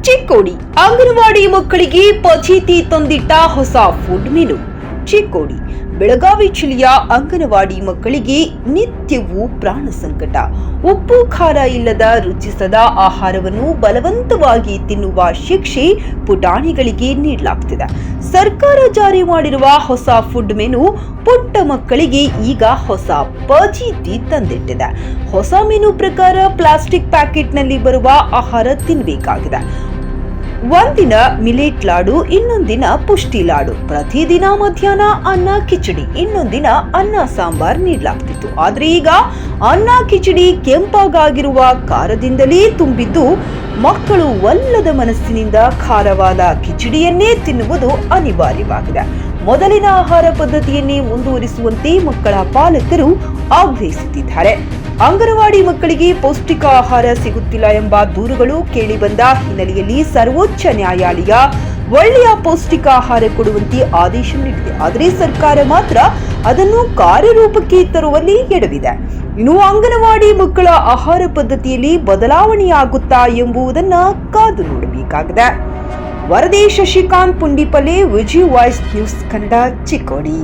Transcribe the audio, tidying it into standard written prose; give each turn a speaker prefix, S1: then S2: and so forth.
S1: ಚಿಕ್ಕೋಡಿ ಅಂಗನವಾಡಿ ಮಕ್ಕಳಿಗೆ ಫಜೀತಿ ತಂದಿಟ್ಟ ಹೊಸ food menu. Chikkodi Belagavi ಜಿಲ್ಲೆಯ ಅಂಗನವಾಡಿ ಮಕ್ಕಳಿಗೆ ನಿತ್ಯವೂ ಪ್ರಾಣ ಸಂಕಟ. ಉಪ್ಪು ಖಾರ ಇಲ್ಲದ ರುಚಿಸದ ಆಹಾರವನ್ನು ಬಲವಂತವಾಗಿ ತಿನ್ನುವ ಶಿಕ್ಷೆ ಪುಟಾಣಿಗಳಿಗೆ ನೀಡಲಾಗುತ್ತಿದೆ. ಸರ್ಕಾರ ಜಾರಿ ಮಾಡಿರುವ ಹೊಸ ಫುಡ್ ಮೆನು ಪುಟ್ಟ ಮಕ್ಕಳಿಗೆ ಈಗ ಹೊಸ ಫಜೀತಿ ತಂದಿಟ್ಟಿದೆ. ಹೊಸ ಮೆನು ಪ್ರಕಾರ ಪ್ಲಾಸ್ಟಿಕ್ ಪ್ಯಾಕೆಟ್ನಲ್ಲಿ ಬರುವ ಆಹಾರ ತಿನ್ನಬೇಕಾಗಿದೆ. ಒಂದಿನ ಮಿಲೆಟ್ ಲಾಡು, ಇನ್ನೊಂದಿನ ಪುಷ್ಟಿ ಲಾಡು, ಪ್ರತಿದಿನ ಮಧ್ಯಾಹ್ನ ಅನ್ನ ಕಿಚಡಿ, ಇನ್ನೊಂದಿನ ಅನ್ನ ಸಾಂಬಾರ್ ನೀಡಲಾಗ್ತಿತ್ತು. ಆದ್ರೆ ಈಗ ಅನ್ನ ಕಿಚಡಿ ಕೆಂಪಾಗಿರುವ ಖಾರದಿಂದಲೇ ತುಂಬಿದ್ದು ಮಕ್ಕಳು ಒಲ್ಲದ ಮನಸ್ಸಿನಿಂದ ಖಾರವಾದ ಕಿಚಡಿಯನ್ನೇ ತಿನ್ನುವುದು ಅನಿವಾರ್ಯವಾಗಿದೆ. ಮೊದಲಿನ ಆಹಾರ ಪದ್ಧತಿಯನ್ನೇ ಮುಂದುವರಿಸುವಂತೆ ಮಕ್ಕಳ ಪಾಲಕರು ಆಗ್ರಹಿಸುತ್ತಿದ್ದಾರೆ. ಅಂಗನವಾಡಿ ಮಕ್ಕಳಿಗೆ ಪೌಷ್ಟಿಕ ಆಹಾರ ಸಿಗುತ್ತಿಲ್ಲ ಎಂಬ ದೂರುಗಳು ಕೇಳಿಬಂದ ಹಿನ್ನೆಲೆಯಲ್ಲಿ ಸರ್ವೋಚ್ಚ ನ್ಯಾಯಾಲಯ ಒಳ್ಳೆಯ ಪೌಷ್ಟಿಕ ಆಹಾರ ಕೊಡುವಂತೆ ಆದೇಶ ನೀಡಿದೆ. ಆದರೆ ಸರ್ಕಾರ ಮಾತ್ರ ಅದನ್ನು ಕಾರ್ಯರೂಪಕ್ಕೆ ತರುವಲ್ಲಿ ಎಡವಿದೆ. ಇನ್ನು ಅಂಗನವಾಡಿ ಮಕ್ಕಳ ಆಹಾರ ಪದ್ಧತಿಯಲ್ಲಿ ಬದಲಾವಣೆಯಾಗುತ್ತಾ ಎಂಬುದನ್ನ ಕಾದು ನೋಡಬೇಕಾಗಿದೆ. ವರದಿ ಶಶಿಕಾಂತ್ ಪುಂಡಿಪಲ್ಲೆ, ವಿಜಿ ವಾಯ್ಸ್ ನ್ಯೂಸ್ ಕನ್ನಡ, ಚಿಕ್ಕೋಡಿ.